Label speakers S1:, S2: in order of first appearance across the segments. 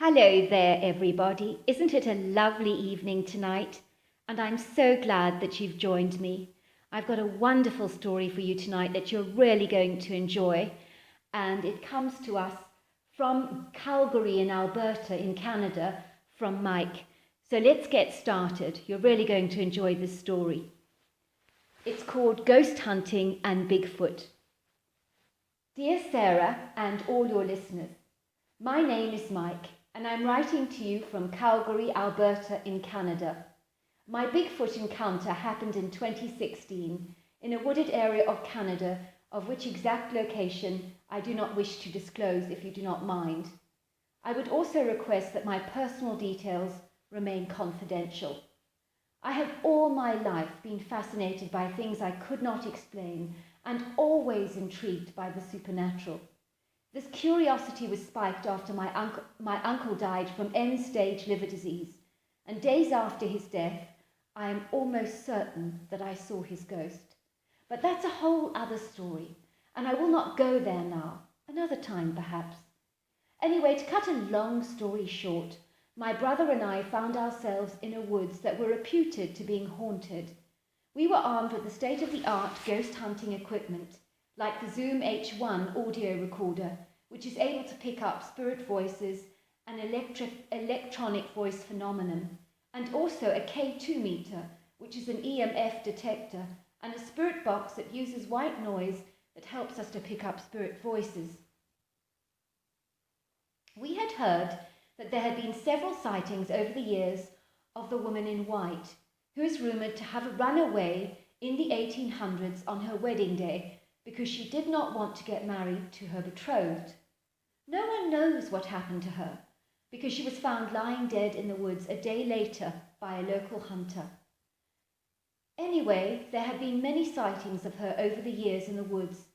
S1: Hello there, everybody. Isn't it a lovely evening tonight? And I'm so glad that you've joined me. I've got a wonderful story for you tonight that you're really going to enjoy. And it comes to us from Calgary in Alberta in Canada from Mike. So let's get started. You're really going to enjoy this story. It's called Ghost Hunting and Bigfoot. Dear Sarah and all your listeners, my name is Mike. And I'm writing to you from Calgary, Alberta in Canada. My Bigfoot encounter happened in 2016 in a wooded area of Canada, of which exact location I do not wish to disclose if you do not mind. I would also request that my personal details remain confidential. I have all my life been fascinated by things I could not explain and always intrigued by the supernatural. This curiosity was spiked after my uncle died from end-stage liver disease, and days after his death, I am almost certain that I saw his ghost. But that's a whole other story, and I will not go there now, another time perhaps. Anyway, to cut a long story short, my brother and I found ourselves in a woods that were reputed to being haunted. We were armed with the state-of-the-art ghost hunting equipment, like the Zoom H1 audio recorder, which is able to pick up spirit voices and electronic voice phenomenon, and also a K2 meter, which is an EMF detector, and a spirit box that uses white noise that helps us to pick up spirit voices. We had heard that there had been several sightings over the years of the woman in white, who is rumoured to have run away in the 1800s on her wedding day because she did not want to get married to her betrothed. No one knows what happened to her because she was found lying dead in the woods a day later by a local hunter. Anyway, there have been many sightings of her over the years in the woods,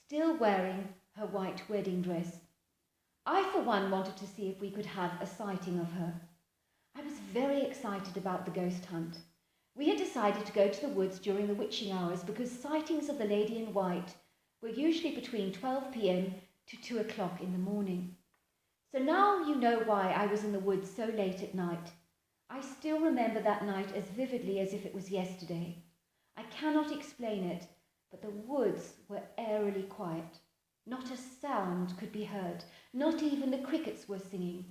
S1: still wearing her white wedding dress. I, for one, wanted to see if we could have a sighting of her. I was very excited about the ghost hunt. We had decided to go to the woods during the witching hours because sightings of the lady in white were usually between 12 p.m. to 2 o'clock in the morning. So now you know why I was in the woods so late at night. I still remember that night as vividly as if it was yesterday. I cannot explain it, but the woods were eerily quiet. Not a sound could be heard, not even the crickets were singing.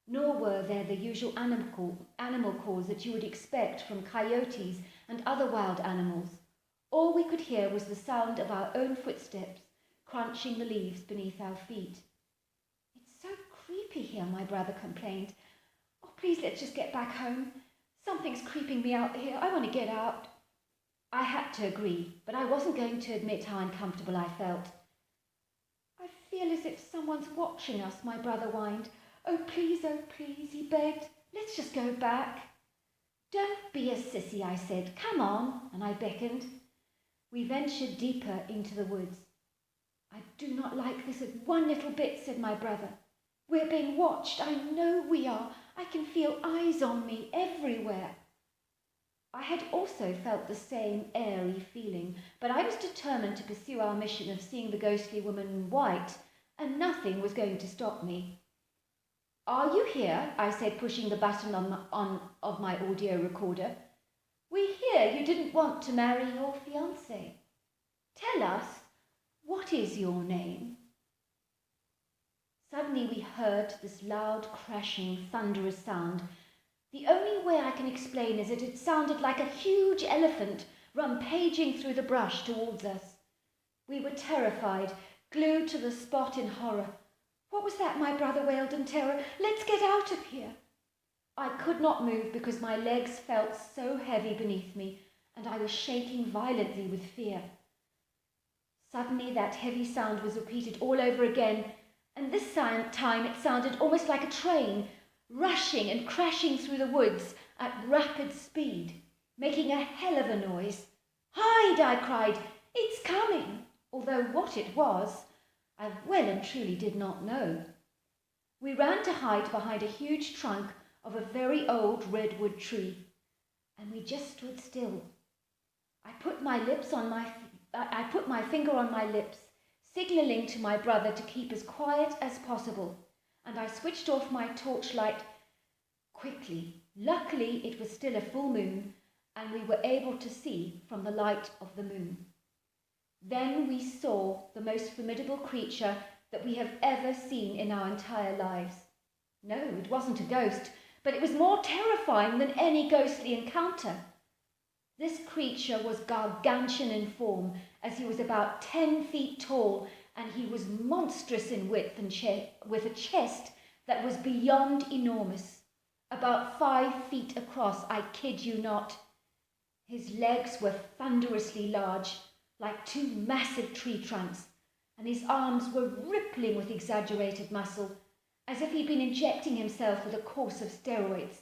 S1: Nor were there the usual animal calls that you would expect from coyotes and other wild animals. All we could hear was the sound of our own footsteps crunching the leaves beneath our feet. It's so creepy here, my brother complained. Oh, please, let's just get back home. Something's creeping me out here. I want to get out. I had to agree, but I wasn't going to admit how uncomfortable I felt. I feel as if someone's watching us, my brother whined. Oh, please, he begged. Let's just go back. Don't be a sissy, I said. Come on, and I beckoned. We ventured deeper into the woods. I do not like this one little bit, said my brother. We're being watched. I know we are. I can feel eyes on me everywhere. I had also felt the same airy feeling, but I was determined to pursue our mission of seeing the ghostly woman in white, and nothing was going to stop me. Are you here? I said, pushing the button of my audio recorder. We hear you didn't want to marry your fiancé. Tell us, what is your name? Suddenly we heard this loud, crashing, thunderous sound. The only way I can explain is that it sounded like a huge elephant rampaging through the brush towards us. We were terrified, glued to the spot in horror. What was that? My brother wailed in terror. Let's get out of here. I could not move because my legs felt so heavy beneath me and I was shaking violently with fear. Suddenly that heavy sound was repeated all over again, and this time it sounded almost like a train, rushing and crashing through the woods at rapid speed, making a hell of a noise. Hide, I cried. It's coming. Although what it was, I well and truly did not know. We ran to hide behind a huge trunk of a very old redwood tree, and we just stood still. I put my finger on my lips, signalling to my brother to keep as quiet as possible, and I switched off my torchlight quickly. Luckily, it was still a full moon, and we were able to see from the light of the moon. Then we saw the most formidable creature that we have ever seen in our entire lives. No, it wasn't a ghost, but it was more terrifying than any ghostly encounter. This creature was gargantuan in form, as he was about 10 feet tall, and he was monstrous in width and with a chest that was beyond enormous, about 5 feet across, I kid you not. His legs were thunderously large, like 2 massive tree trunks, and his arms were rippling with exaggerated muscle, as if he'd been injecting himself with a course of steroids.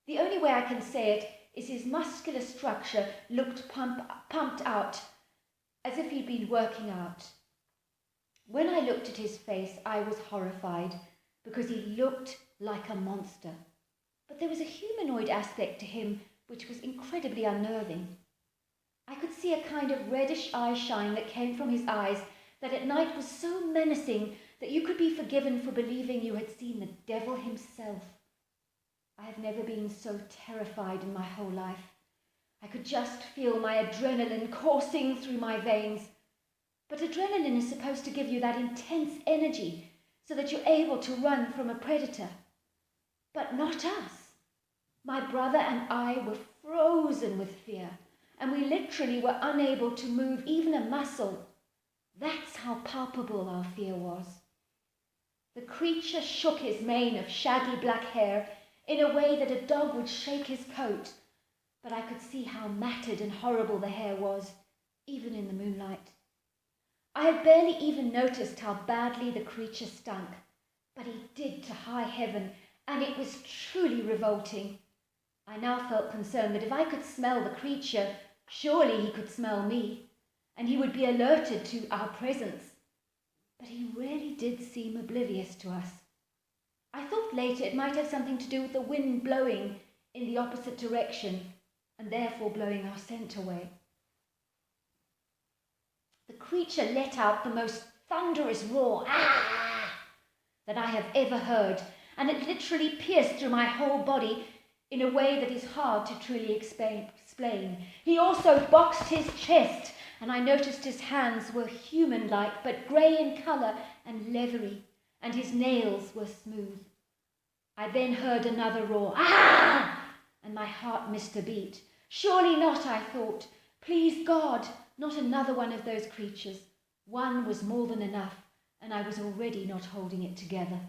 S1: The only way I can say it is his muscular structure looked pumped out, as if he'd been working out. When I looked at his face, I was horrified, because he looked like a monster. But there was a humanoid aspect to him which was incredibly unnerving. I could see a kind of reddish eye shine that came from his eyes that at night was so menacing that you could be forgiven for believing you had seen the devil himself. I have never been so terrified in my whole life. I could just feel my adrenaline coursing through my veins. But adrenaline is supposed to give you that intense energy so that you're able to run from a predator. But not us. My brother and I were frozen with fear, and we literally were unable to move even a muscle. That's how palpable our fear was. The creature shook his mane of shaggy black hair in a way that a dog would shake his coat, but I could see how matted and horrible the hair was, even in the moonlight. I had barely even noticed how badly the creature stunk, but he did to high heaven, and it was truly revolting. I now felt concerned that if I could smell the creature, surely he could smell me, and he would be alerted to our presence. But he really did seem oblivious to us. I thought later it might have something to do with the wind blowing in the opposite direction, and therefore blowing our scent away. The creature let out the most thunderous roar that I have ever heard, and it literally pierced through my whole body in a way that is hard to truly explain. He also boxed his chest, and I noticed his hands were human-like, but grey in colour and leathery, and his nails were smooth. I then heard another roar, and my heart missed a beat. Surely not, I thought. Please God, not another one of those creatures. One was more than enough, and I was already not holding it together.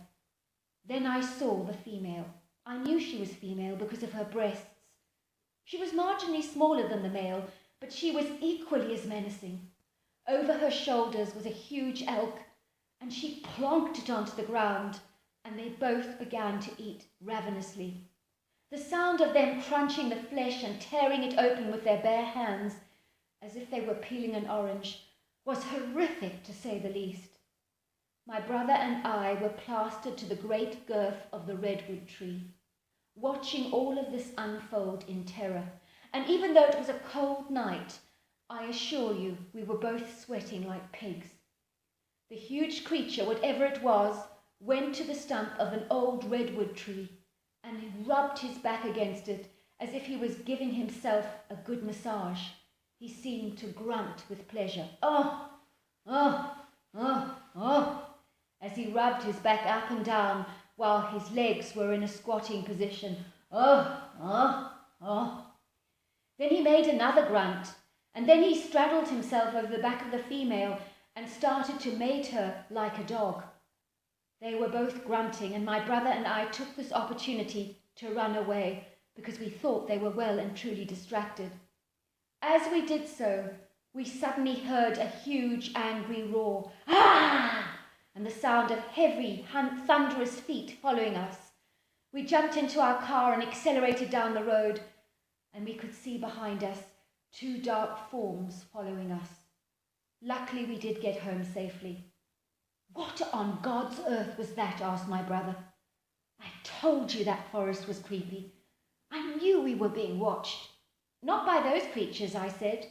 S1: Then I saw the female. I knew she was female because of her breasts. She was marginally smaller than the male, but she was equally as menacing. Over her shoulders was a huge elk, and she plonked it onto the ground, and they both began to eat ravenously. The sound of them crunching the flesh and tearing it open with their bare hands, as if they were peeling an orange, was horrific to say the least. My brother and I were plastered to the great girth of the redwood tree, watching all of this unfold in terror. And even though it was a cold night, I assure you we were both sweating like pigs. The huge creature, whatever it was, went to the stump of an old redwood tree and he rubbed his back against it as if he was giving himself a good massage. He seemed to grunt with pleasure. Oh, oh, oh, oh, as he rubbed his back up and down while his legs were in a squatting position. Oh, oh, oh. Then he made another grunt, and then he straddled himself over the back of the female and started to mate her like a dog. They were both grunting, and my brother and I took this opportunity to run away because we thought they were well and truly distracted. As we did so, we suddenly heard a huge angry roar, and the sound of heavy, thunderous feet following us. We jumped into our car and accelerated down the road, and we could see behind us 2 dark forms following us. Luckily, we did get home safely. What on God's earth was that? Asked my brother. I told you that forest was creepy. I knew we were being watched. Not by those creatures, I said,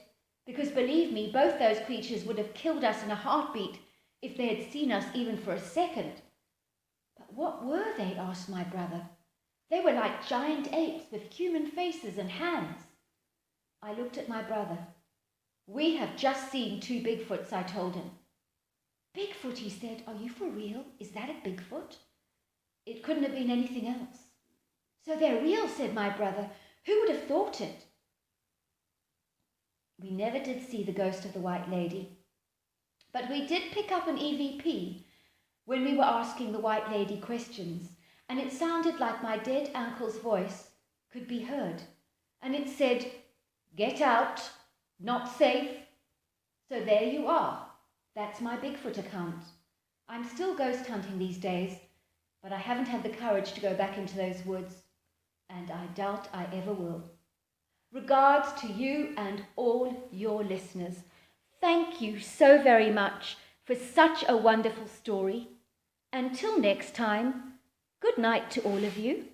S1: because believe me, both those creatures would have killed us in a heartbeat if they had seen us even for a second. But What were they? Asked my brother. They were like giant apes with human faces and hands. I looked at my brother. We have just seen 2 Bigfoots, I told him. Bigfoot, he said. Are you for real? Is that a Bigfoot? It couldn't have been anything else. So they're real, said my brother. Who would have thought it? We never did see the ghost of the White Lady, but we did pick up an EVP when we were asking the White Lady questions, and it sounded like my dead uncle's voice could be heard, and it said, "Get out, not safe." So there you are. That's my Bigfoot account. I'm still ghost hunting these days, but I haven't had the courage to go back into those woods, and I doubt I ever will. Regards to you and all your listeners. Thank you so very much for such a wonderful story. Until next time, good night to all of you.